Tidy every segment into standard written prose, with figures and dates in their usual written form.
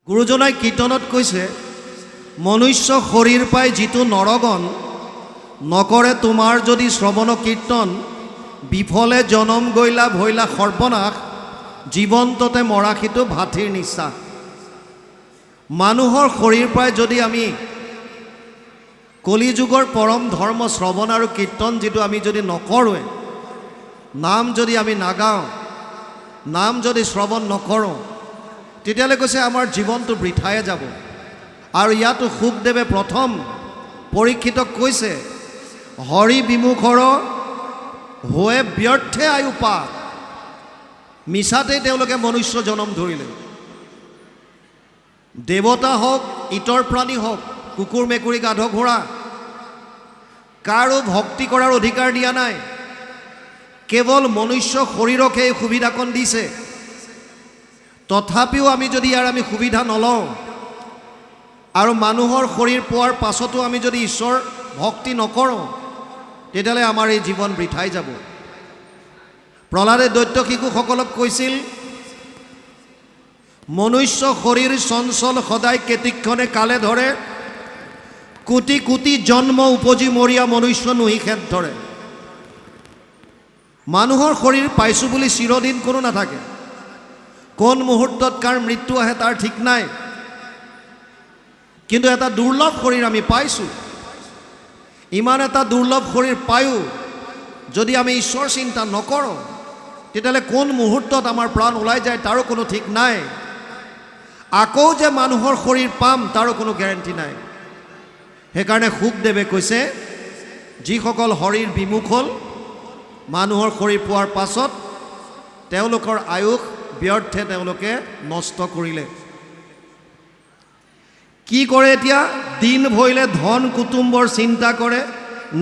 গুৰুজনাই কীৰ্তনত কৈছে, মনুষ্য শৰীৰ পাই যিটো নৰগণ নকৰে তোমাৰ যদি শ্ৰৱণ কীৰ্তন, বিফলে জনম গৈলা ভৈলা সৰ্বনাশ, জীৱন্ততে মৰাশীটো ভাথিৰ নিশ্বাস। মানুহৰ শৰীৰ পাই যদি আমি কলিযুগৰ পৰম ধৰ্ম শ্ৰৱণ আৰু কীৰ্তন যিটো আমি যদি নকৰোৱে, নাম যদি আমি নাগাওঁ, নাম যদি শ্ৰৱণ নকৰোঁ, তেতিয়াহ'লে কৈছে আমাৰ জীৱনটো বৃথায়ে যাব। আৰু ইয়াতো শুকদেৱে প্ৰথম পৰীক্ষিতক কৈছে, হৰি বিমুখৰ হৈ ব্যৰ্থে আয়ু পা। মিছাতেই তেওঁলোকে মনুষ্য জনম ধৰিলে। দেৱতা হওক, ইতৰ প্ৰাণী হওক, কুকুৰ মেকুৰী গাধ ঘোঁৰা, কাৰো ভক্তি কৰাৰ অধিকাৰ দিয়া নাই। কেৱল মনুষ্য শৰীৰকে এই সুবিধাকণ দিছে। তথাপিও আমি যদি ইয়াৰ আমি সুবিধা নলওঁ আৰু মানুহৰ শৰীৰ পোৱাৰ পাছতো আমি যদি ঈশ্বৰ ভক্তি নকৰোঁ, তেতিয়াহ'লে আমাৰ এই জীৱন বৃথাই যাব। প্ৰহ্লাদে দৈত্য শিশুসকলক কৈছিল, মনুষ্য শৰীৰ চঞ্চল সদায় কেতিক্ষণে কালে ধৰে, কোটি কোটি জন্ম উপজি মৰিয়া মনুষ্য নুহি খেদ ধৰে। মানুহৰ শৰীৰ পাইছোঁ বুলি চিৰদিন কোনো নাথাকে। কোন মুহূৰ্তত কাৰ মৃত্যু আহে তাৰ ঠিক নাই। কিন্তু এটা দুৰ্লভ শৰীৰ আমি পাইছোঁ। ইমান এটা দুৰ্লভ শৰীৰ পায়ো যদি আমি ঈশ্বৰ চিন্তা নকৰোঁ, তেতিয়াহ'লে কোন মুহূৰ্তত আমাৰ প্ৰাণ ওলাই যায় তাৰো কোনো ঠিক নাই। আকৌ যে মানুহৰ শৰীৰ পাম তাৰো কোনো গেৰেণ্টি নাই। সেইকাৰণে শুকদেৱে কৈছে, যিসকল শৰীৰ বিমুখ হ'ল, মানুহৰ শৰীৰ পোৱাৰ পাছত তেওঁলোকৰ আয়ুস ব্যৰ্থে তেওঁলোকে নষ্ট কৰিলে। কি কৰে এতিয়া? দিন ভৰিলে ধন কুটুম্বৰ চিন্তা কৰে,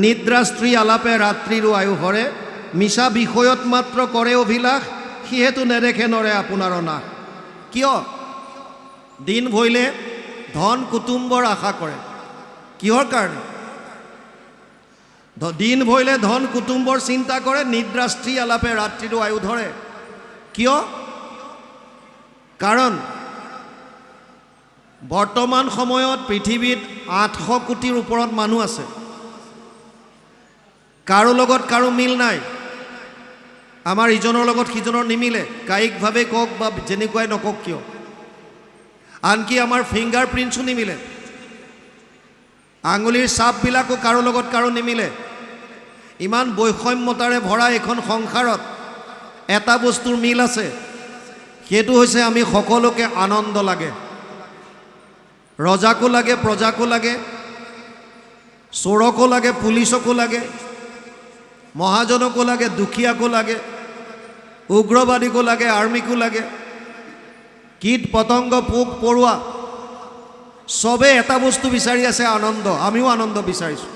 নিদ্ৰা স্ত্ৰী আলাপে ৰাত্ৰিৰো আয়ু হৰে, মিছা বিষয়ত মাত্ৰ কৰে অভিলাষ, সিহেতু নেদেখে নৰে আপোনাৰ নাশ। কিয়? দিন ভৰিলে ধন কুটুম্বৰ আশা কৰে। কিহৰ কাৰণে? দিন ভৰিলে ধন কুটুম্বৰ চিন্তা কৰে, নিদ্ৰা স্ত্ৰী আলাপে ৰাত্ৰিৰো আয়ু ধৰে। কিয়? কাৰণ বৰ্তমান সময়ত পৃথিৱীত 800 কোটিৰ ওপৰত মানুহ আছে। কাৰো লগত কাৰো মিল নাই। আমাৰ ইজনৰ লগত সিজনৰ নিমিলে, কায়িকভাৱে কওক বা যেনেকুৱাই নকওক কিয়। আনকি আমাৰ ফিংগাৰ প্ৰিণ্টছো নিমিলে। আঙুলিৰ ছাপবিলাকো কাৰো লগত কাৰো নিমিলে। ইমান বৈষম্যতাৰে ভৰা এখন সংসাৰত এটা বস্তুৰ মিল আছে, সেইটো হৈছে আমি সকলোকে আনন্দ লাগে। ৰজাকো লাগে, প্ৰজাকো লাগে, চোৰকো লাগে, পুলিচকো লাগে, মহাজনকো লাগে, দুখীয়াকো লাগে, উগ্ৰবাদীকো লাগে, আৰ্মিকো লাগে, কীট পতংগ পোক পৰুৱা, চবেই এটা বস্তু বিচাৰি আছে, আনন্দ। আমিও আনন্দ বিচাৰিছোঁ।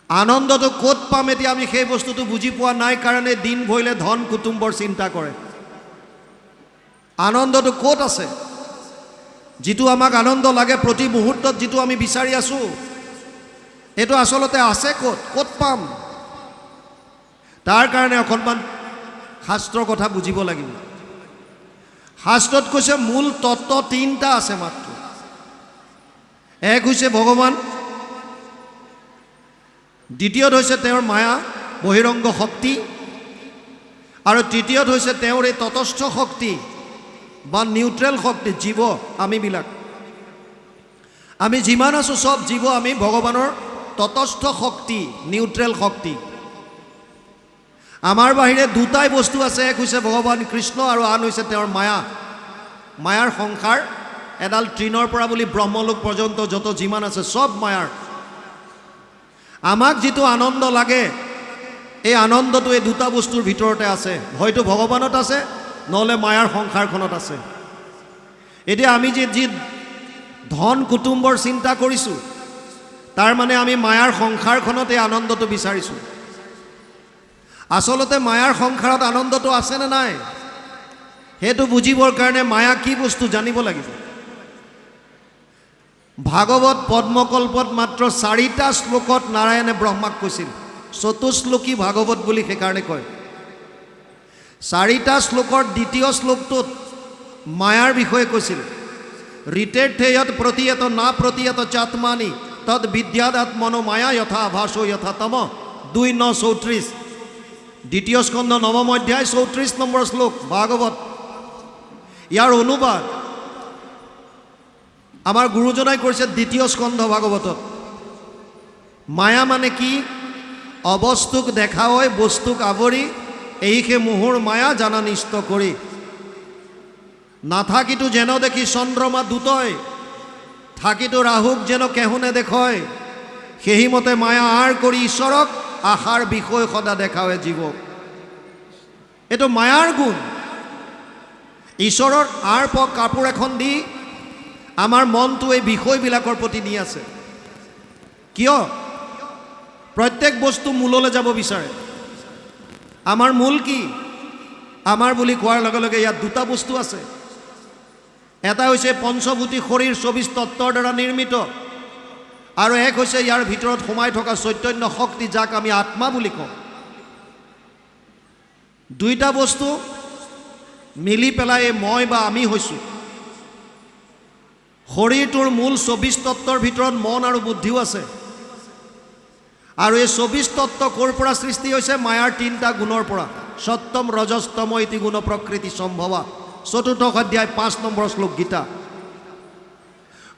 আনন্দটো ক'ত পাম এতিয়া আমি সেই বস্তুটো বুজি পোৱা নাই কাৰণে দিন ভৰিলে ধন কুটুম্বৰ চিন্তা কৰে। আনন্দটো ক'ত আছে? যিটো আমাক আনন্দ লাগে প্ৰতি মুহূৰ্তত, যিটো আমি বিচাৰি আছোঁ, এইটো আচলতে আছে ক'ত? ক'ত পাম? তাৰ কাৰণে অকণমান শাস্ত্ৰৰ কথা বুজিব লাগিব। শাস্ত্ৰত কৈছে মূল তত্ত্ব 3টা আছে মাত্ৰ। এক হৈছে ভগৱান, দ্বিতীয়ত হৈছে তেওঁৰ মায়া বহিৰংগ শক্তি, আৰু তৃতীয়ত হৈছে তেওঁৰ এই তটস্থ শক্তি বা নিউট্ৰেল শক্তি, জীৱ আমিবিলাক। আমি যিমান আছোঁ চব জীৱ, আমি ভগৱানৰ তটস্থ শক্তি, নিউট্ৰেল শক্তি। আমাৰ বাহিৰে দুটাই বস্তু আছে, এক হৈছে ভগৱান কৃষ্ণ আৰু আন হৈছে তেওঁৰ মায়া। মায়াৰ সংসাৰ এডাল তৃণৰ পৰা বুলি ব্ৰহ্মলোক পৰ্যন্ত যত যিমান আছে চব মায়াৰ। আমাক যিটো আনন্দ লাগে, এই আনন্দটো এই দুটা বস্তুৰ ভিতৰতে আছে। হয়তো ভগৱানত আছে, নহ'লে মায়াৰ সংসাৰখনত আছে। এতিয়া আমি যি ধন কুটুম্বৰ চিন্তা কৰিছোঁ, তাৰ মানে আমি মায়াৰ সংসাৰখনত এই আনন্দটো বিচাৰিছোঁ। আচলতে মায়াৰ সংসাৰত আনন্দটো আছেনে নাই, সেইটো বুজিবৰ কাৰণে মায়া কি বস্তু জানিব লাগিব। ভাগৱত পদ্মকল্পত মাত্ৰ 4টা শ্লোকত নাৰায়ণে ব্ৰহ্মাক কৈছিল। চতুশ্লোকী ভাগৱত বুলি সেইকাৰণে কয়। 4টা শ্লোকৰ দ্বিতীয় শ্লোকটোত মায়াৰ বিষয়ে কৈছিল। ঋতেৰ ঠেয়ত প্ৰতিয়ত না প্ৰতিয়ত চাত্মানি তদ বিদ্যাদাত্মনো মায়া যথা আভাসো যথা তম 2:9-34 দ্বিতীয় স্কন্ধ 9ম অধ্যায় 34 নম্বৰ শ্লোক ভাগৱত। ইয়াৰ অনুবাদ আমাৰ গুৰুজনাই কৰিছে দ্বিতীয় স্কন্ধ ভাগৱতত। মায়া মানে কি? অবস্তুক দেখা হয় বস্তুক আৱৰি এইহে মোহৰ মায়া জানা নিষ্ট কৰি। নাথাকিতো যেন দেখি চন্দ্ৰমা দুতয় থাকিতো ৰাহুক যেন কেহুনে দেখয় সেইমতে মায়া আৰ কৰি ঈশ্বৰক আশাৰ বিষয় সদা দেখাৱে জীৱক। এইটো মায়াৰ গুণ। ঈশ্বৰৰ আৰ কাপোৰ এখন দি আমাৰ মনটো এই বিষয়বিলাকৰ প্ৰতি নি আছে। কিয়? প্ৰত্যেক বস্তু মূললৈ যাব বিচাৰে। আমাৰ মূল কি? আমাৰ বুলি কোৱাৰ লগে লগে ইয়াত দুটা বস্তু আছে। এটা হৈছে পঞ্চভূতি শৰীৰ 24 তত্ত্বৰ দ্বাৰা নিৰ্মিত, আৰু এক হৈছে ইয়াৰ ভিতৰত সোমাই থকা চৈতন্য শক্তি, যাক আমি আত্মা বুলি কওঁ। দুইটা বস্তু মিলি পেলাই মই বা আমি হৈছোঁ। শৰীৰটোৰ মূল 24 তত্ত্বৰ ভিতৰত মন আৰু বুদ্ধিও আছে, আৰু এই 24 তত্ত্ব ক'ৰ পৰা সৃষ্টি হৈছে? মায়াৰ 3টা গুণৰ পৰা। সত্যম ৰজস্তম ইতি গুণ প্ৰকৃতি সম্ভৱা 4ৰ্থ অধ্যায় 5 নম্বৰ শ্লোক গীতা।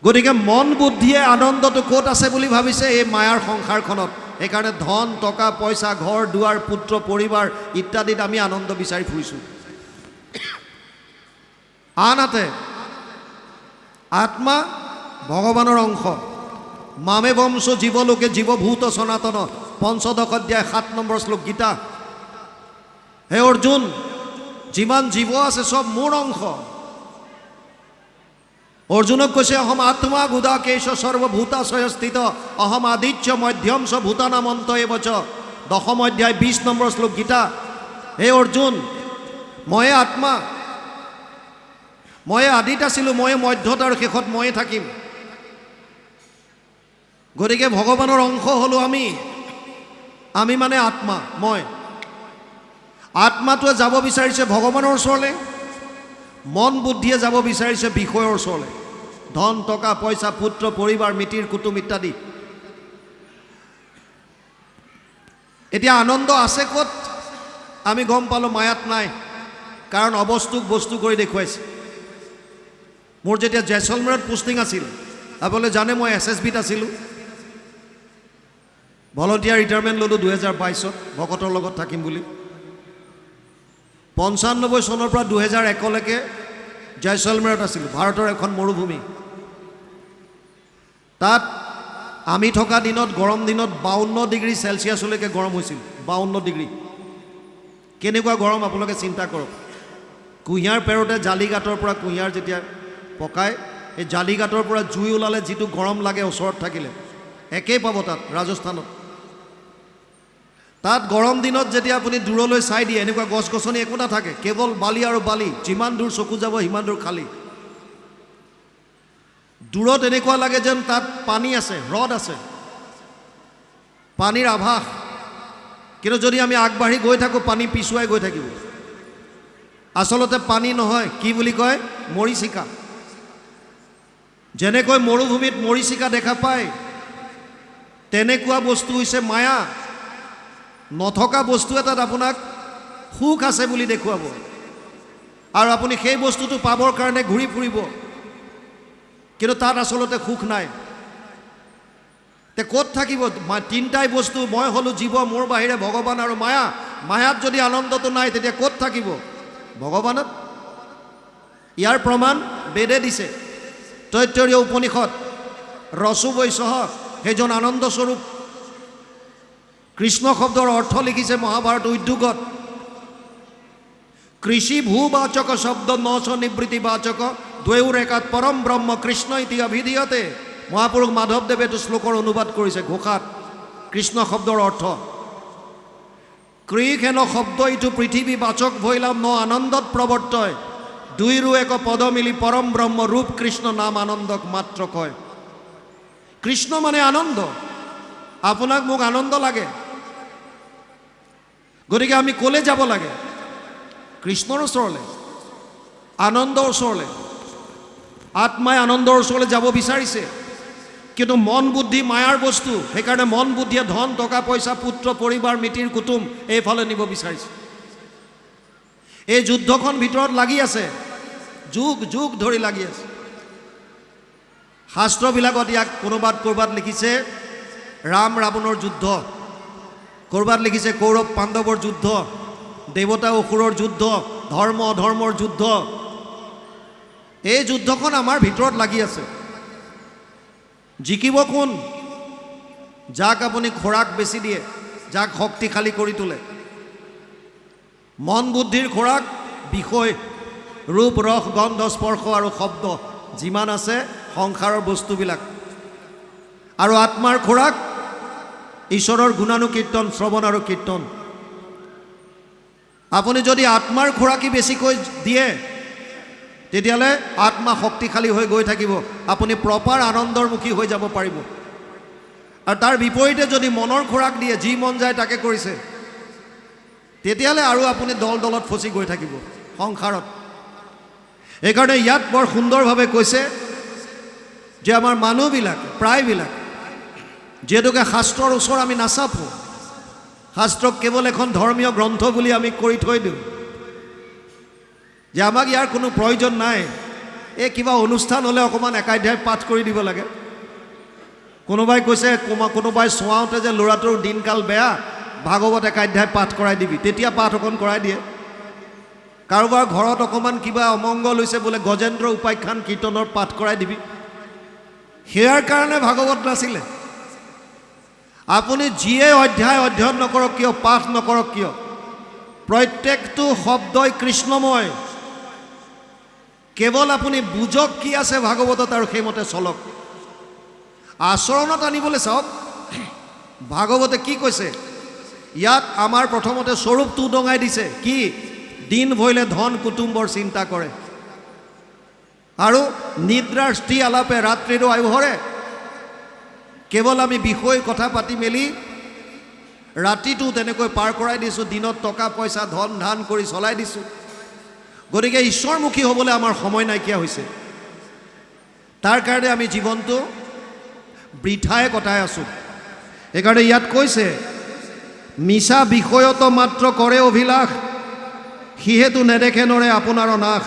গতিকে মন বুদ্ধিয়ে আনন্দটো ক'ত আছে বুলি ভাবিছে? এই মায়াৰ সংসাৰখনত। সেইকাৰণে ধন টকা পইচা ঘৰ দুৱাৰ পুত্ৰ পৰিবাৰ ইত্যাদিত আমি আনন্দ বিচাৰি ফুৰিছোঁ। আনহাতে আত্মা ভগৱানৰ অংশ। মামে বংশ জীৱলোকে জীৱভূত সনাতন 5ম অধ্যায় 7 নম্বৰ শ্লোক গীতা। হে অৰ্জুন, যিমান জীৱ আছে চব মোৰ অংশ। অৰ্জুনক কৈছে অহম আত্মা গুদাকেশ সৰ্বভূতাশয় স্থিত অহম আদিত্য মধ্যম চ ভূতানামন্ত এবচ 10ম অধ্যায় 20 নম্বৰ শ্লোক গীতা। হে অৰ্জুন, ময়ে আত্মা, ময়ে আদিত আছিলোঁ, ময়ে মধ্যত আৰু শেষত ময়ে থাকিম। গতিকে ভগৱানৰ অংশ হ'লোঁ আমি। আমি মানে আত্মা, মই। আত্মাটোৱে যাব বিচাৰিছে ভগৱানৰ ওচৰলৈ, মন বুদ্ধিয়ে যাব বিচাৰিছে বিষয়ৰ ওচৰলৈ। ধন টকা পইচা পুত্ৰ পৰিবাৰ মিতিৰ কুটুম ইত্যাদি। এতিয়া আনন্দ আছে ক'ত? আমি গম পালোঁ মায়াত নাই, কাৰণ অবস্তুক বস্তু কৰি দেখুৱাইছে। মোৰ যেতিয়া জেছলমেৰত পোষ্টিং আছিল, আপোনালোকে জানে মই SSBত আছিলোঁ। ভলণ্টিয়াৰ ৰিটায়াৰমেণ্ট ল'লোঁ 2022ত ভকতৰ লগত থাকিম বুলি। 95 চনৰ পৰা 2001লৈকে জয়ছলমেৰত আছিলোঁ। ভাৰতৰ এখন মৰুভূমি। তাত আমি থকা দিনত গৰম দিনত 52 ডিগ্ৰী চেলচিয়াছলৈকে গৰম হৈছিল। 52 ডিগ্ৰী। কেনেকুৱা গৰম আপোনালোকে চিন্তা কৰক। কুঁহিয়াৰ পেৰতে জালিগাঁতৰ পৰা কুঁহিয়াৰ যেতিয়া পকায়, এই জালিগাঁতৰ পৰা জুই ওলালে যিটো গৰম লাগে ওচৰত থাকিলে, একেই পাব তাত ৰাজস্থানত। তাত গৰম দিনত যেতিয়া আপুনি দূৰলৈ চাই দিয়ে, এনেকুৱা গছ গছনি একো নাথাকে, কেৱল বালি আৰু বালি। যিমান দূৰ চকু যাব সিমান দূৰ খালী। দূৰত এনেকুৱা লাগে যেন তাত পানী আছে, হ্ৰদ আছে, পানীৰ আভাস। কিন্তু যদি আমি আগবাঢ়ি গৈ থাকোঁ, পানী পিছুৱাই গৈ থাকিব। আচলতে পানী নহয়, কি বুলি কয়? মৰীচিকা। যেনেকৈ মৰুভূমিত মৰীচিকা দেখা পায়, তেনেকুৱা বস্তু হৈছে মায়া। নথকা বস্তু এটাত আপোনাক সুখ আছে বুলি দেখুৱাব, আৰু আপুনি সেই বস্তুটো পাবৰ কাৰণে ঘূৰি ফুৰিব, কিন্তু তাত আচলতে সুখ নাই। তে ক'ত থাকিব? 3টাই বস্তু। মই হ'লোঁ জীৱ, মোৰ বাহিৰে ভগৱান আৰু মায়া। মায়াত যদি আনন্দটো নাই, তেতিয়া ক'ত থাকিব? ভগৱানত। ইয়াৰ প্ৰমাণ বেদে দিছে। তৈত্তৰীয় উপনিষদ ৰসু বৈশহ সেইজন আনন্দস্বৰূপ। কৃষ্ণ শব্দৰ অৰ্থ লিখিছে মহাভাৰত উদ্যোগত। কৃষি ভূবাচক শব্দ নচ নিবৃত্তিবাচক দ্বৈৰ একাত পৰম ব্ৰহ্ম কৃষ্ণ ইতি অভিধীয়তে। মহাপুৰুষ মাধৱদেৱে এইটো শ্লোকৰ অনুবাদ কৰিছে ঘোষাত। কৃষ্ণ শব্দৰ অৰ্থ কৃষ হেন শব্দ ইটো পৃথিৱী বাচক ভৈলাম ন আনন্দত প্ৰৱৰ্তয়। দুইৰো এক পদ মিলি পৰম ব্ৰহ্ম ৰূপ কৃষ্ণ নাম আনন্দক মাত্ৰ কয়। কৃষ্ণ মানে আনন্দ। আপোনাক মোক আনন্দ লাগে, গতিকে আমি ক'লে যাব লাগে? কৃষ্ণৰ ওচৰলৈ। আনন্দৰ ওচৰলৈ, আত্মাই আনন্দৰ ওচৰলৈ যাব বিচাৰিছে, কিন্তু মন বুদ্ধি মায়াৰ বস্তু, সেইকাৰণে মন বুদ্ধিয়ে ধন টকা পইচা পুত্ৰ পৰিবাৰ মিতিৰ কুটুম এইফালে নিব বিচাৰিছে। এই যুদ্ধখন ভিতৰত লাগি আছে, যুগ যুগ ধৰি লাগি আছে। শাস্ত্ৰবিলাকত ইয়াক ক'ৰবাত লিখিছে ৰাম ৰাৱণৰ যুদ্ধ, ক'ৰবাত লিখিছে কৌৰৱ পাণ্ডৱৰ যুদ্ধ, দেৱতা অসুৰৰ যুদ্ধ, ধৰ্ম অধৰ্মৰ যুদ্ধ। এই যুদ্ধখন আমাৰ ভিতৰত লাগি আছে। জিকিব কোন? যাক আপুনি খোৰাক বেছি দিয়ে, যাক শক্তিশালী কৰি তোলে। মন বুদ্ধিৰ খোৰাক বিষয়, ৰূপ ৰস গন্ধ স্পৰ্শ আৰু শব্দ যিমান আছে সংসাৰৰ বস্তুবিলাক, আৰু আত্মাৰ খোৰাক ঈশ্বৰৰ গুণানুকীৰ্তন শ্ৰৱণ আৰু কীৰ্তন। আপুনি যদি আত্মাৰ খোৰাকি বেছিকৈ দিয়ে তেতিয়াহ'লে আত্মা শক্তিশালী হৈ গৈ থাকিব, আপুনি প্ৰপাৰ আনন্দৰ মুখী হৈ যাব পাৰিব। আৰু তাৰ বিপৰীতে যদি মনৰ খোৰাক দিয়ে, যি মন যায় তাকে কৰিছে, তেতিয়াহ'লে আৰু আপুনি দলত ফচি গৈ থাকিব সংসাৰত। সেইকাৰণে ইয়াত বৰ সুন্দৰভাৱে কৈছে যে আমাৰ মানুহবিলাক প্ৰায়বিলাক যিহেতুকে শাস্ত্ৰৰ ওচৰ আমি নাচাপো, শাস্ত্ৰক কেৱল এখন ধৰ্মীয় গ্ৰন্থ বুলি আমি কৰি থৈ দিওঁ, যে আমাক ইয়াৰ কোনো প্ৰয়োজন নাই। এই কিবা অনুষ্ঠান হ'লে অকণমান একাধ্যায় পাঠ কৰি দিব লাগে। কোনোবাই কৈছে কোনোবাই চোৱাওঁতে যে ল'ৰাটোৰ দিনকাল বেয়া, ভাগৱত একাধ্যায় পাঠ কৰাই দিবি, তেতিয়া পাঠ অকণ কৰাই দিয়ে। কাৰোবাৰ ঘৰত অকণমান কিবা অমংগল হৈছে বোলে, গজেন্দ্ৰ উপাখ্যান কীৰ্তনৰ পাঠ কৰাই দিবি। সেয়াৰ কাৰণে ভাগৱত নাছিলে। আপুনি যিয়ে অধ্যায় অধ্যয়ন নকৰক কিয়, পাঠ নকৰক কিয়, প্ৰত্যেকটো শব্দই কৃষ্ণময়। কেৱল আপুনি বুজক কি আছে ভাগৱতত আৰু সেইমতে চলক, আচৰণত আনিবলৈ চাওক। ভাগৱতে কি কৈছে ইয়াত? আমাৰ প্ৰথমতে স্বৰূপটো উদঙাই দিছে, কি? দিন ভৰিলে ধন কুটুম্বৰ চিন্তা কৰে, আৰু নিদ্ৰাৰ স্ত্ৰী আলাপে ৰাত্ৰিৰো আয়ু হৰে। কেৱল আমি বিষয় কথা পাতি মেলি ৰাতিটো তেনেকৈ পাৰ কৰাই দিছোঁ, দিনত টকা পইচা ধন ধান কৰি চলাই দিছোঁ। গতিকে ঈশ্বৰমুখী হ'বলৈ আমাৰ সময় নাইকিয়া হৈছে। তাৰ কাৰণে আমি জীৱনটো বৃথাই কটাই আছোঁ। সেইকাৰণে ইয়াত কৈছে মিছা বিষয়ত মাত্ৰ কৰে অভিলাষ, সিহেতু নেদেখে নৰে আপোনাৰ নাশ।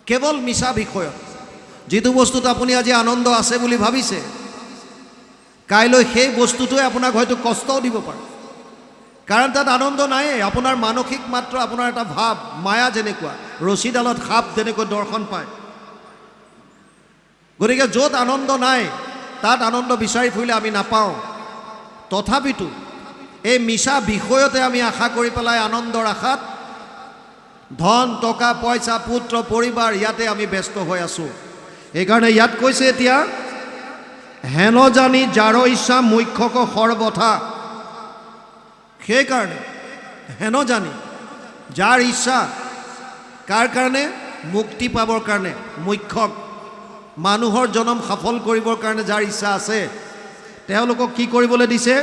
কেৱল মিছা বিষয়ত, যিটো বস্তুত আপুনি আজি আনন্দ আছে বুলি ভাবিছে, কাইলৈ সেই বস্তুটোৱে আপোনাক হয়তো কষ্টও দিব পাৰে, কাৰণ তাত আনন্দ নায়েই। আপোনাৰ মানসিক মাত্ৰ আপোনাৰ এটা ভাৱ, মায়া যেনেকুৱা ৰছীডালত সাপ যেনেকৈ দৰ্শন পায়। গতিকে য'ত আনন্দ নাই তাত আনন্দ বিচাৰি ফুৰিলে আমি নাপাওঁ। তথাপিতো এই মিছা বিষয়তে আমি আশা কৰি পেলাই আনন্দৰ আশাত ধন টকা পইচা পুত্ৰ পৰিবাৰ ইয়াতে আমি ব্যস্ত হৈ আছোঁ। সেইকাৰণে ইয়াত কৈছে এতিয়া, হেন জানি যাৰ ইচ্ছা মুখ্যক সৰ্বথা। সেইকাৰণে হেন জানি যাৰ ইচ্ছা, কাৰ কাৰণে? মুক্তি পাবৰ কাৰণে, মুখ্যক মানুহৰ জনম সফল কৰিবৰ কাৰণে যাৰ ইচ্ছা আছে, তেওঁলোকক কি কৰিবলৈ দিছে?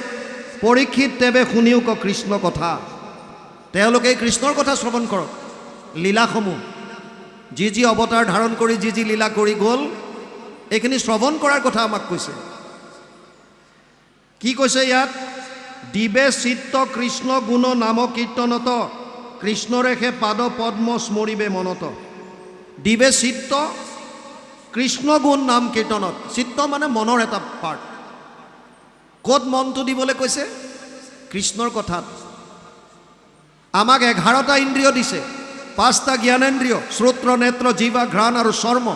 পৰীক্ষিত তেবে শুনিওক কৃষ্ণ কথা। তেওঁলোকে কৃষ্ণৰ কথা শ্ৰৱণ কৰক, লীলাসমূহ, যি যি অৱতাৰ ধাৰণ কৰি যি যি লীলা কৰি গ'ল, এইখিনি শ্ৰৱণ কৰাৰ কথা আমাক কৈছে। কি কৈছে ইয়াত? দিবে চিত্ত কৃষ্ণ গুণ নাম কীৰ্তনত, কৃষ্ণৰেখে পাদ পদ্ম স্মৰিবে মনত। দিবে চিত্ত কৃষ্ণ গুণ নাম কীৰ্তনত। চিত্ত মানে মনৰ এটা পাৰ্ট। ক'ত মনটো দিবলৈ কৈছে? কৃষ্ণৰ কথাত। আমাক 11টা ইন্দ্ৰিয় দিছে, 5টা জ্ঞানেন্দ্ৰিয়, শ্ৰোত্ৰ নেত্ৰ জিহ্বা ঘ্ৰাণ আৰু চৰ্ম,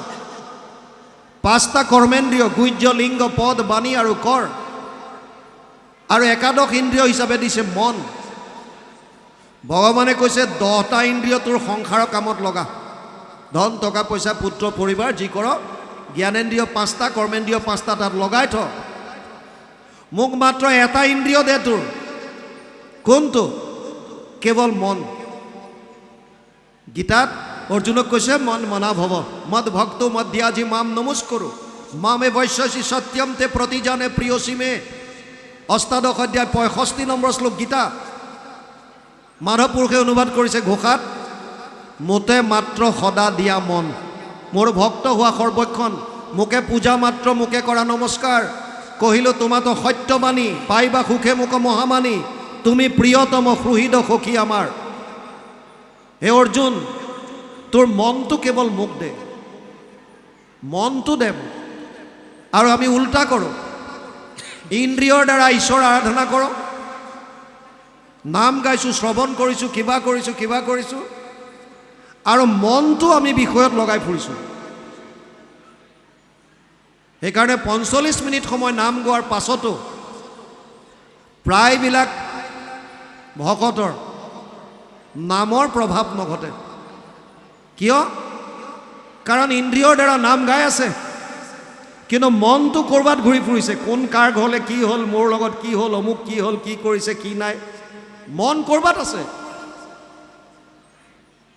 5টা কৰ্মেন্দ্ৰিয়, গুহ্য লিংগ পদ বাণী আৰু কৰ, আৰু একাদশ ইন্দ্ৰিয় হিচাপে দিছে মন। ভগৱানে কৈছে 10টা ইন্দ্ৰিয় তোৰ সংসাৰৰ কামত লগা, ধন টকা পইচা পুত্ৰ পৰিবাৰ যি কৰ, জ্ঞানেন্দ্ৰিয় 5টা কৰ্মেন্দ্ৰিয় 5টা তাত লগাই থ। মোক মাত্ৰ এটা ইন্দ্ৰিয় দে তোৰ। কোনটো? কেৱল মন। গীতাত অৰ্জুনক কৈছে মন মনা ভৱ মদ ভক্ত মধ্যাজি মাম নমস্কৰো মামে বৈশ্যসী সত্যম তে প্ৰতিজানে প্ৰিয়সী মে। অষ্টাদশ অধ্যায় 65 নম্বৰ শ্লোক গীতা। মাধৱ পুৰুষে অনুবাদ কৰিছে ঘোষাত। মোতে মাত্ৰ সদা দিয়া মন। মোৰ ভক্ত হোৱা সৰ্বক্ষণ, মোকে পূজা মাত্ৰ মোকে কৰা নমস্কাৰ। কহিলো তোমাতো সত্যবাণী, পাইবা সুখে মোক মহামানী। তুমি প্ৰিয়তম সুহৃদ সখী আমাৰ। হে অৰ্জুন, তোৰ মনটো কেৱল মোক দে, মনটো দে। আৰু আমি উল্টা কৰোঁ, ইন্দ্ৰিয়ৰ দ্বাৰা ঈশ্বৰ আৰাধনা কৰোঁ, নাম গাইছোঁ, শ্ৰৱণ কৰিছোঁ, কিবা কৰিছোঁ, আৰু মনটো আমি বিষয়ত লগাই ফুৰিছোঁ। সেইকাৰণে 45 মিনিট সময় নাম গোৱাৰ পাছতো প্ৰায়বিলাক ভকতৰ নামৰ প্ৰভাৱ নঘটে। কিয়? কাৰণ ইন্দ্ৰিয়ৰ দ্বাৰা নাম গাই আছে, কিন্তু মনটো ক'ৰবাত ঘূৰি ফুৰিছে। কোন কাৰ ঘৰলে কি হ'ল, মোৰ লগত কি হ'ল, অমুক কি হ'ল, কি কৰিছে কি নাই, মন ক'ৰবাত আছে।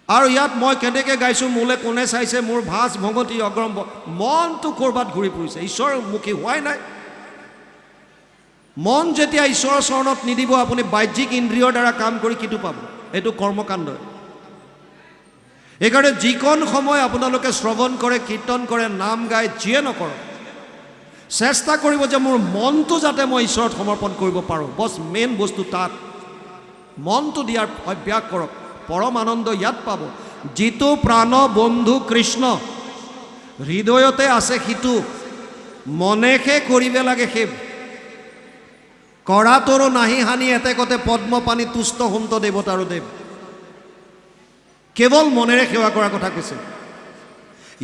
আৰু ইয়াত মই কেনেকৈ গাইছোঁ, মোলৈ কোনে চাইছে, মোৰ ভাঁজ ভঙতি অগ্ৰম, মনটো ক'ৰবাত ঘূৰি ফুৰিছে, ঈশ্বৰমুখী হোৱাই নাই। মন যেতিয়া ঈশ্বৰৰ চৰণত নিদিব, আপুনি বাহ্যিক ইন্দ্ৰিয়ৰ দ্বাৰা কাম কৰি কিটো পাব? এইটো কৰ্মকাণ্ড। সেইকাৰণে যিকণ সময় আপোনালোকে শ্ৰৱণ কৰে, কীৰ্তন কৰে, নাম গায়, যিয়ে নকৰক, চেষ্টা কৰিব যে মোৰ মনটো যাতে মই ঈশ্বৰত সমৰ্পণ কৰিব পাৰোঁ। বছ মেইন বস্তু তাত মনটো দিয়াৰ অভ্যাস কৰক। পৰম আনন্দ ইয়াত পাব। যিটো প্ৰাণ বন্ধু কৃষ্ণ হৃদয়তে আছে, সিটো মনেহে কৰিব লাগে। সেই কৰাটোৰো নাহি হানি এতেকতে পদ্ম পানী তুষ্ট সন্ত দেৱতাৰো দেৱ। কেৱল মনেৰে সেৱা কৰাৰ কথা কৈছে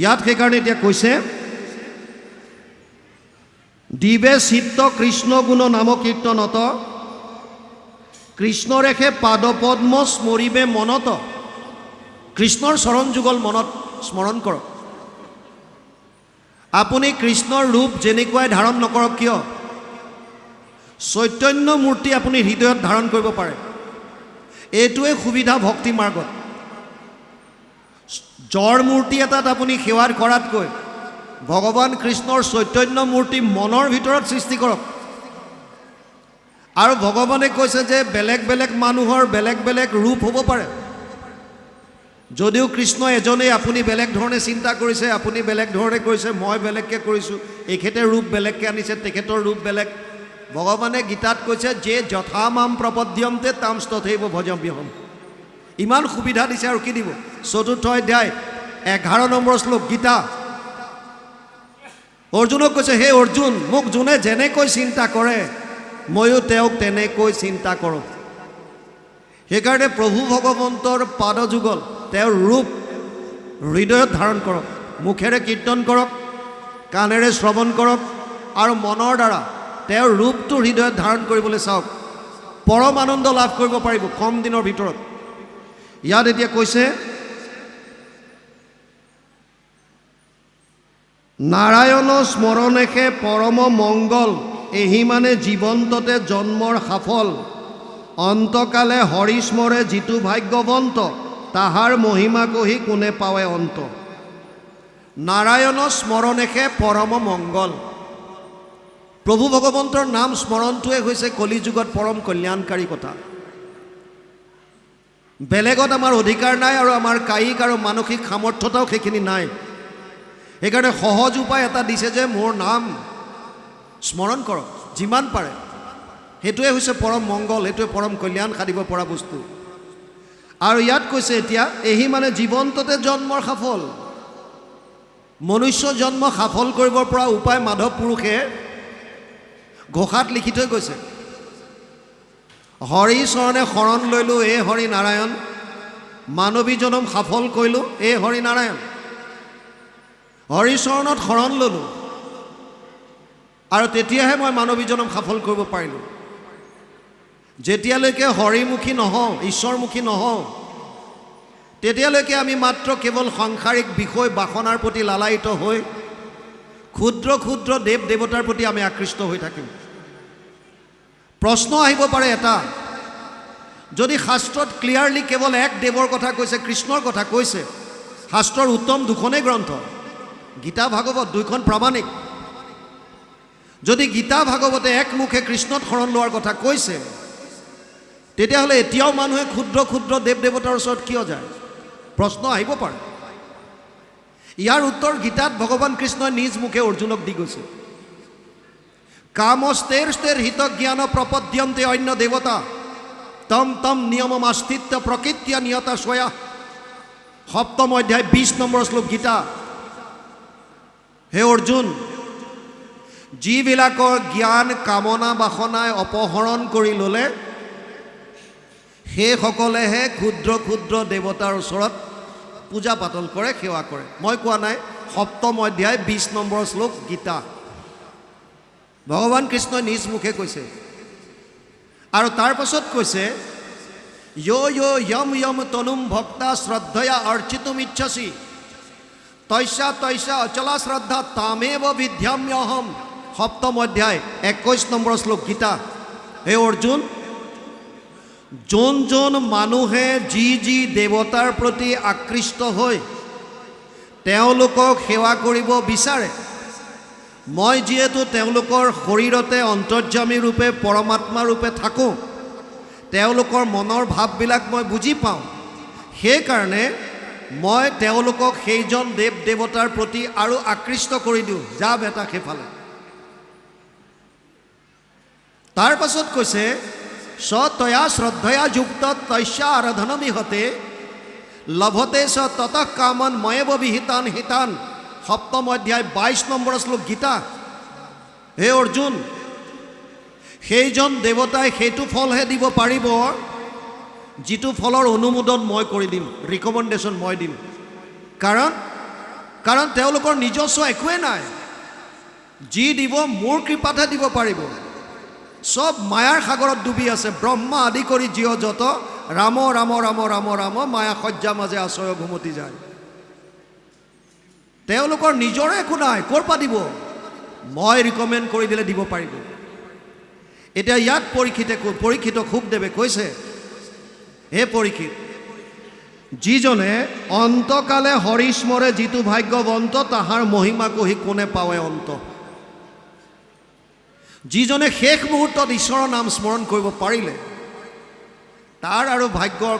ইয়াত। সেইকাৰণে এতিয়া কৈছে, দিবে চিত্ত কৃষ্ণ গুণ নাম কীৰ্তনত, কৃষ্ণৰেখে পাদপদ্ম স্মৰিবে মনত। কৃষ্ণৰ চৰণ যুগল মনত স্মৰণ কৰক। আপুনি কৃষ্ণৰ ৰূপ যেনেকুৱাই ধাৰণ নকৰক কিয়, চৈতন্য মূৰ্তি আপুনি হৃদয়ত ধাৰণ কৰিব পাৰে। এইটোৱে সুবিধা ভক্তি মাৰ্গত। জড় মূৰ্তি এটাত আপুনি সেৱা কৰাতকৈ ভগৱান কৃষ্ণৰ চৈতন্য মূৰ্তি মনৰ ভিতৰত সৃষ্টি কৰক। আৰু ভগৱানে কৈছে যে বেলেগ বেলেগ মানুহৰ বেলেগ বেলেগ ৰূপ হ'ব পাৰে। যদিও কৃষ্ণ এজনেই, আপুনি বেলেগ ধৰণে চিন্তা কৰিছে, আপুনি বেলেগ ধৰণে কৰিছে, মই বেলেগকৈ কৰিছোঁ, এখেতে ৰূপ বেলেগকৈ আনিছে, তেখেতৰ ৰূপ বেলেগ। ভগৱানে গীতাত কৈছে, যে যথা মাম প্ৰপদ্যন্তে তাম তথৈব ভজম্যহম। ইমান সুবিধা দিছে আৰু কি দিব। ৪ৰ্থ অধ্যায় 11 নম্বৰ শ্লোক গীতা। অৰ্জুনক কৈছে, হে অৰ্জুন, মোক যোনে যেনেকৈ চিন্তা কৰে ময়ো তেওঁক তেনেকৈ চিন্তা কৰোঁ। সেইকাৰণে প্ৰভু ভগৱন্তৰ পাদযুগল, তেওঁৰ ৰূপ হৃদয়ত ধাৰণ কৰক, মুখেৰে কীৰ্তন কৰক, কাণেৰে শ্ৰৱণ কৰক, আৰু মনৰ দ্বাৰা তেওঁৰ ৰূপটো হৃদয়ত ধাৰণ কৰিবলৈ চাওক। পৰম আনন্দ লাভ কৰিব পাৰিব কম দিনৰ ভিতৰত। ইয়াত এতিয়া কৈছে, নাৰায়ণ স্মৰণেহে পৰম মংগল, এহি মানে জীৱন্ততে জন্মৰ সাফল। অন্তকালে হৰি স্মৰে যিটো ভাগ্যৱন্ত, তাহাৰ মহিমা কহি কোনে পাৱে অন্ত। নাৰায়ণ স্মৰণেহে পৰম মংগল। প্ৰভু ভগৱন্তৰ নাম স্মৰণটোৱে হৈছে কলিযুগত পৰম কল্যাণকাৰী কথা। বেলেগত আমাৰ অধিকাৰ নাই, আৰু আমাৰ কায়িক আৰু মানসিক সামৰ্থ্যতাও সেইখিনি নাই। সেইকাৰণে সহজ উপায় এটা দিছে যে মোৰ নাম স্মৰণ কৰক যিমান পাৰে। সেইটোৱে হৈছে পৰম মংগল, সেইটোৱে পৰম কল্যাণ সাধিব পৰা বস্তু। আৰু ইয়াত কৈছে এতিয়া, এহি মানে জীৱন্ততে জন্মৰ সাফল। মনুষ্য জন্ম সাফল কৰিবৰ পৰা উপায় মাধৱ পুৰুষে ঘোষাত লিখি থৈ গৈছে। হৰি চৰণে শৰণ লৈলোঁ, এ হৰি নাৰায়ণ। মানৱী জনম সাফল কৰিলোঁ, এ হৰি নাৰায়ণ। হৰি চৰণত শৰণ ল'লোঁ, আৰু তেতিয়াহে মই মানৱী জনম সফল কৰিব পাৰিলোঁ। যেতিয়ালৈকে হৰিমুখী নহওঁ, ঈশ্বৰমুখী নহওঁ, তেতিয়ালৈকে আমি মাত্ৰ কেৱল সাংসাৰিক বিষয় বাসনাৰ প্ৰতি লালায়িত হৈ ক্ষুদ্ৰ ক্ষুদ্ৰ দেৱ দেৱতাৰ প্ৰতি আমি আকৃষ্ট হৈ থাকিম। প্ৰশ্ন আহিব পাৰে এটা, যদি শাস্ত্ৰত ক্লিয়াৰলি কেৱল এক দেৱৰ কথা কৈছে, কৃষ্ণৰ কথা কৈছে, শাস্ত্ৰৰ উত্তম দুখনেই গ্ৰন্থ, গীতা ভাগৱত, দুইখন প্ৰামাণিক। যদি গীতা ভাগৱতে একমুখে কৃষ্ণত শৰণ লোৱাৰ কথা কৈছে, তেতিয়াহ'লে এতিয়াও মানুহে ক্ষুদ্ৰ ক্ষুদ্ৰ দেৱ দেৱতাৰ ওচৰত কিয় যায়? প্ৰশ্ন আহিব পাৰে। ইয়াৰ উত্তৰ গীতাত ভগৱান কৃষ্ণই নিজ মুখে অৰ্জুনক দি গৈছে। কামস্তেৰ হিত জ্ঞান প্ৰপদ্যন্তে অন্য দেৱতা তম তম নিয়মম আস্থিত্য প্ৰকৃত্য নিয়তা স্বয়া। 7ম অধ্যায় 20 নম্বৰ শ্লোক গীতা। হে অৰ্জুন, যিবিলাকৰ জ্ঞান কামনা বাসনাই অপহৰণ কৰি ল'লে সেইসকলেহে ক্ষুদ্ৰ ক্ষুদ্ৰ দেৱতাৰ ওচৰত পূজা পাতল কৰে, সেৱা কৰে। মই কোৱা নাই, 7ম অধ্যায় 20 নম্বৰ শ্লোক গীতা। ভগৱান কৃষ্ণই নিজ মুখে কৈছে। আৰু তাৰ পাছত কৈছে য়ম য়ম তনুম ভক্তা শ্ৰদ্ধয়া অৰ্চিতুম ইচ্ছসি তস্যা অচলা শ্ৰদ্ধা তামেব বিদ্যাম্যহম। 7ম অধ্যায় 21 নম্বৰ শ্লোক গীতা। হে অৰ্জুন, যোন মানুহে যি দেৱতাৰ প্ৰতি আকৃষ্ট হৈ তেওঁলোকক সেৱা কৰিব বিচাৰে, মই যিহেতু তেওঁলোকৰ শৰীৰতে অন্তৰ্যামী ৰূপে পৰমাত্মা ৰূপে থাকোঁ, তেওঁলোকৰ মনৰ ভাৱবিলাক মই বুজি পাওঁ, সেইকাৰণে মই তেওঁলোকক সেইজন দেৱ দেৱতাৰ প্ৰতি আৰু আকৃষ্ট কৰি দিওঁ। যা বেটা সেইফালে। তাৰ পাছত কৈছে স তয়া শ্ৰদ্ধয়া যুক্ত তস্যা আৰাধনমিহতে লভতে স ততঃ কামন ময়েব বিহিতান হিতান। 7ম অধ্যায় 22 নম্বৰ শ্লোক গীতা। হে অৰ্জুন, সেইজন দেৱতাই সেইটো ফলহে দিব পাৰিব যিটো ফলৰ অনুমোদন মই কৰি দিম, ৰিকমেণ্ডেশ্যন মই দিম। কাৰণ তেওঁলোকৰ নিজস্ব একোৱেই নাই। যি দিব মোৰ কৃপাতহে দিব পাৰিব। সব মায়াৰ সাগৰত ডুবি আছে। ব্ৰহ্মা আদি কৰি জীৱ যত ৰাম ৰাম ৰাম ৰাম ৰাম মায়া সজ্জা মাজে আশ্ৰয় ঘুমতি যায়। তেওঁলোকৰ নিজৰে একো নাই, ক'ৰ পৰা দিব? মই ৰিকমেণ্ড কৰি দিলে দিব পাৰিব। এতিয়া ইয়াত পৰীক্ষিত খুবদেৱে কৈছে, হে পৰীক্ষিত, যিজনে অন্তকালে হৰিস্মৰে যিটো ভাগ্যৱন্ত তাহাৰ মহিমা কহি কোনে পাৱে অন্ত। যিজনে শেষ মুহূৰ্তত ঈশ্বৰৰ নাম স্মৰণ কৰিব পাৰিলে তাৰ আৰু ভাগ্যৰ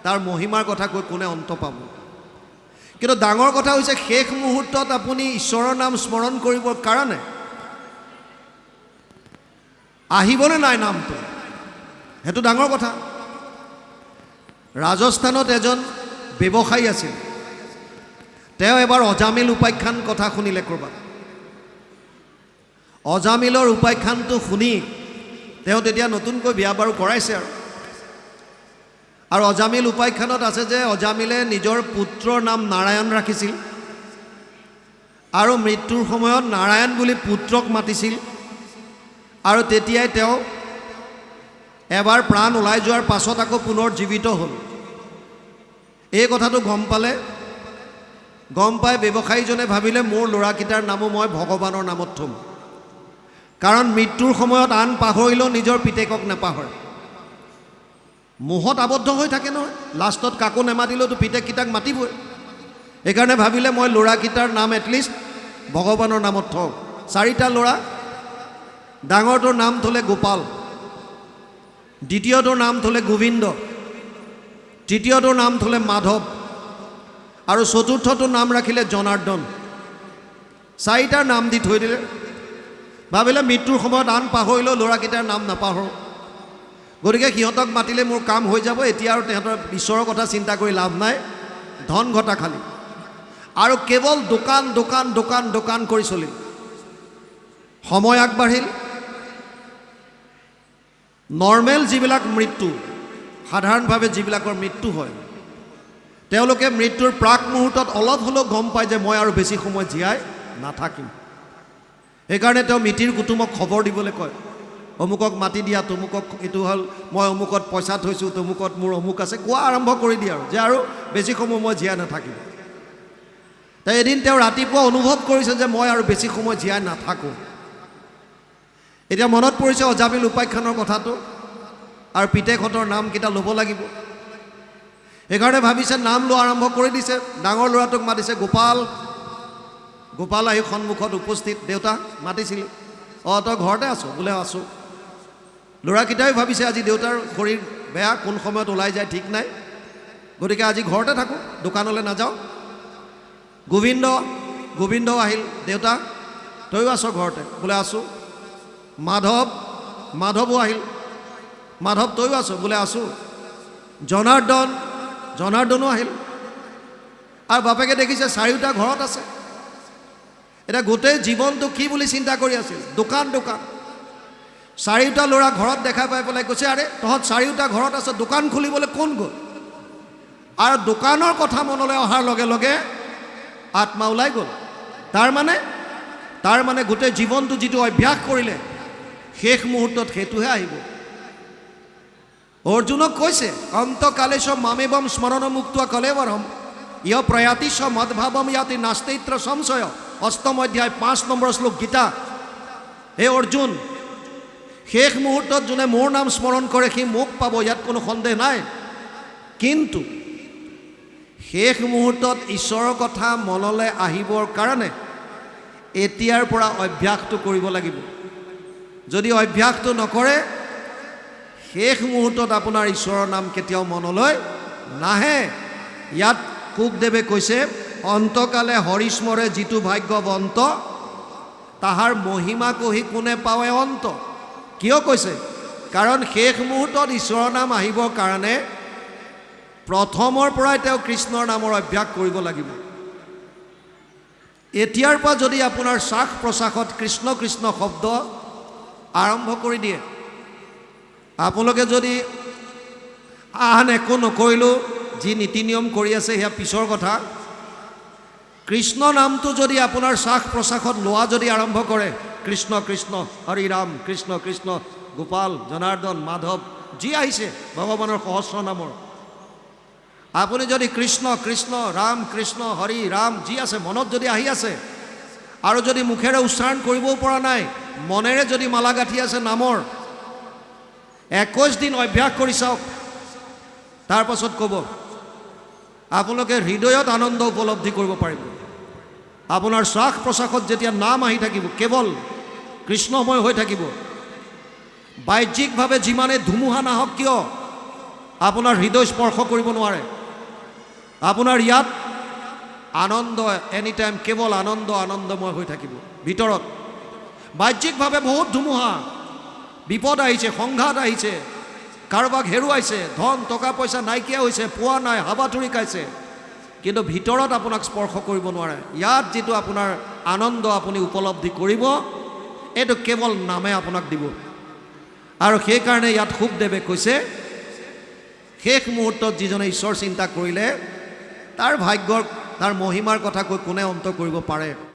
তাৰ মহিমাৰ কথা কৈ কোনে অন্ত পাব। কিন্তু ডাঙৰ কথা হৈছে শেষ মুহূৰ্তত আপুনি ঈশ্বৰৰ নাম স্মৰণ কৰিবৰ কাৰণে আহিবনে নাই নামটো, সেইটো ডাঙৰ কথা। ৰাজস্থানত এজন ব্যৱসায়ী আছিল। তেওঁ এবাৰ অজামিল উপাখ্যান কথা শুনিলে ক'ৰবাত। অজামিলৰ উপাখ্যানটো শুনি তেওঁ তেতিয়া নতুনকৈ বিয়া বাৰু কৰাইছে আৰু অজামিল উপাখ্যানত আছে যে অজামিলে নিজৰ পুত্ৰৰ নাম নাৰায়ণ ৰাখিছিল আৰু মৃত্যুৰ সময়ত নাৰায়ণ বুলি পুত্ৰক মাতিছিল। আৰু তেতিয়াই তেওঁ এবাৰ প্ৰাণ ওলাই যোৱাৰ পাছত আকৌ পুনৰ জীৱিত হ'ল। এই কথাটো গম পাই ব্যৱসায়ীজনে ভাবিলে মোৰ ল'ৰাকেইটাৰ নামো মই ভগৱানৰ নামত থ'ম। কাৰণ মৃত্যুৰ সময়ত আন পাহৰিলেও নিজৰ পিতেকক নাপাহৰে। মোহত আবদ্ধ হৈ থাকে নহয়, লাষ্টত কাকো নেমাতিলেওতো পিতেককেইটাক মাতিবই। সেইকাৰণে ভাবিলে মই ল'ৰাকেইটাৰ নাম এটলিষ্ট ভগৱানৰ নামত থওঁ। 4টা ল'ৰা। ডাঙৰটোৰ নাম থ'লে গোপাল, দ্বিতীয়টোৰ নাম থ'লে গোবিন্দ, তৃতীয়টোৰ নাম থ'লে মাধৱ আৰু চতুৰ্থটোৰ নাম ৰাখিলে জনাৰ্দন। 4টাৰ নাম দি থৈ দিলে। ভাবিলে মৃত্যুৰ সময়ত আন পাহৰিলেও ল'ৰাকেইটাৰ নাম নাপাহৰোঁ, গতিকে সিহঁতক মাতিলে মোৰ কাম হৈ যাব। এতিয়া আৰু তেহঁতৰ ঈশ্বৰৰ কথা চিন্তা কৰি লাভ নাই, ধন ঘটা খালি। আৰু কেৱল দোকান দোকান দোকান দোকান কৰি চলিল। সময় আগবাঢ়িল। নৰ্মেল যিবিলাক মৃত্যু, সাধাৰণভাৱে যিবিলাকৰ মৃত্যু হয়, তেওঁলোকে মৃত্যুৰ প্ৰাক মুহূৰ্তত অলপ হ'লেও গম পায় যে মই আৰু বেছি সময় জীয়াই নাথাকিম। সেইকাৰণে তেওঁ মিতিৰ কুটুমক খবৰ দিবলৈ কয়, অমুকক মাতি দিয়া, তমুকক এইটো হ'ল, মই অমুকত পইচা থৈছোঁ, তমুকত মোৰ অমুক আছে, কোৱা আৰম্ভ কৰি দিয়ে আৰু যে আৰু বেছি সময় মই জীয়াই নাথাকিম। তাই এদিন তেওঁ ৰাতিপুৱা অনুভৱ কৰিছে যে মই আৰু বেছি সময় জীয়াই নাথাকোঁ। এতিয়া মনত পৰিছে অজামিল উপাখ্যানৰ কথাটো আৰু পিতেকহঁতৰ নামকেইটা ল'ব লাগিব। সেইকাৰণে ভাবিছে নাম লোৱা আৰম্ভ কৰি দিছে। ডাঙৰ ল'ৰাটোক মাতিছে, গোপাল। গোপাল আহি সন্মুখত উপস্থিত। দেউতা মাতিছিল? অঁ, তই ঘৰতে আছোঁ? বোলে আছোঁ। ল'ৰাকেইটাই ভাবিছে আজি দেউতাৰ শৰীৰ বেয়া, কোন সময়ত ওলাই যায় ঠিক নাই। গতিকে আজি ঘৰতে থাকোঁ, দোকানলৈ নাযাওঁ। গোবিন্দ আহিল, দেউতা তয়ো আছ ঘৰতে? বোলে আছোঁ। মাধৱো আহিল, মাধৱ তয়ো আছ? বোলে আছোঁ। জনাৰ্দনো আহিল। আৰু বাপেকে দেখিছে চাৰিওটা ঘৰত আছে। এতিয়া গোটেই জীৱনটো কি বুলি চিন্তা কৰি আছিল? দোকান। চাৰিওটা ল'ৰা ঘৰত দেখা পাই পেলাই কৈছে, আৰে তহঁত চাৰিওটা ঘৰত আছে, দোকান খুলিবলৈ কোন গ'ল? আৰু দোকানৰ কথা মনলৈ অহাৰ লগে লগে আত্মা ওলাই গ'ল। তাৰ মানে গোটেই জীৱনটো যিটো অভ্যাস কৰিলে শেষ মুহূৰ্তত সেইটোহে আহিব। অৰ্জুনক কৈছে, অন্তকালেশ মামেবম স্মৰণমুক্ত্বা কলেৱৰম ইয় প্ৰয়াতিশ মদভাৱম ইয়াতি নাস্তিত্ৰ সংশয়। 8ম অধ্যায় 5 নম্বৰ শ্লোক গীতা। হে অৰ্জুন, শেষ মুহূৰ্তত যোনে মোৰ নাম স্মৰণ কৰে সি মোক পাব, ইয়াত কোনো সন্দেহ নাই। কিন্তু শেষ মুহূৰ্তত ঈশ্বৰৰ কথা মনলৈ আহিবৰ কাৰণে এতিয়াৰ পৰা অভ্যাসটো কৰিব লাগিব। যদি অভ্যাসটো নকৰে শেষ মুহূৰ্তত আপোনাৰ ঈশ্বৰৰ নাম কেতিয়াও মনলৈ নাহে। ইয়াত শুকদেৱে কৈছে, অন্তকালে হৰিস্মৰে যিটো ভাগ্যৱন্ত তাহাৰ মহিমা কহি কোনে পাৱে অন্ত। কিয় কৈছে? কাৰণ শেষ মুহূৰ্তত ঈশ্বৰৰ নাম আহিবৰ কাৰণে প্ৰথমৰ পৰাই তেওঁ কৃষ্ণৰ নামৰ অভ্যাস কৰিব লাগিব। এতিয়াৰ পৰা যদি আপোনাৰ শ্বাস প্ৰশ্বাসত কৃষ্ণ কৃষ্ণ শব্দ আৰম্ভ কৰি দিয়ে, আপোনালোকে যদি আন একো নকৰিলেও যি নীতি নিয়ম কৰি আছে সেয়া পিছৰ কথা, কৃষ্ণ নামটো যদি আপোনাৰ শ্বাস প্ৰশ্বাসত লোৱা যদি আৰম্ভ কৰে, কৃষ্ণ কৃষ্ণ হৰি ৰাম, কৃষ্ণ কৃষ্ণ গোপাল, জনাৰ্দন, মাধৱ যি আহিছে ভগৱানৰ সহস্ৰ নামৰ, আপুনি যদি কৃষ্ণ কৃষ্ণ ৰাম কৃষ্ণ হৰি ৰাম যি আছে মনত যদি আহি আছে, আৰু যদি মুখেৰে উচ্চাৰণ কৰিবও পৰা নাই, মনেৰে যদি মালা গাঁঠি আছে নামৰ, 21 দিন অভ্যাস কৰি চাওক। তাৰ পাছত ক'ব, আপোনালোকে হৃদয়ত আনন্দ উপলব্ধি কৰিব পাৰিব। আপোনাৰ শ্বাস প্ৰশ্বাসত যেতিয়া নাম আহি থাকিব, কেৱল কৃষ্ণময় হৈ থাকিব, বাহ্যিকভাৱে যিমানে ধুমুহা নাহক কিয় আপোনাৰ হৃদয় স্পৰ্শ কৰিব নোৱাৰে। আপোনাৰ ইয়াত আনন্দ এনিটাইম, কেৱল আনন্দময় হৈ থাকিব। ভিতৰত বাহ্যিকভাৱে বহুত ধুমুহা, বিপদ আহিছে, সংঘাত আহিছে, কাৰোবাক হেৰুৱাইছে, ধন টকা পইচা নাইকিয়া হৈছে, পোৱা নাই, হাবাথুৰি খাইছে, কিন্তু ভিতৰত আপোনাক স্পৰ্শ কৰিব নোৱাৰে। ইয়াত যিটো আপোনাৰ আনন্দ আপুনি উপলব্ধি কৰিব, এইটো কেৱল নামে আপোনাক দিব। আৰু সেইকাৰণে ইয়াত শুকদেৱে কৈছে, শেষ মুহূৰ্তত যিজনে ঈশ্বৰ চিন্তা কৰিলে তাৰ ভাগ্যৰ, তাৰ মহিমাৰ কথা কৈ কোনে অন্ত কৰিব পাৰে?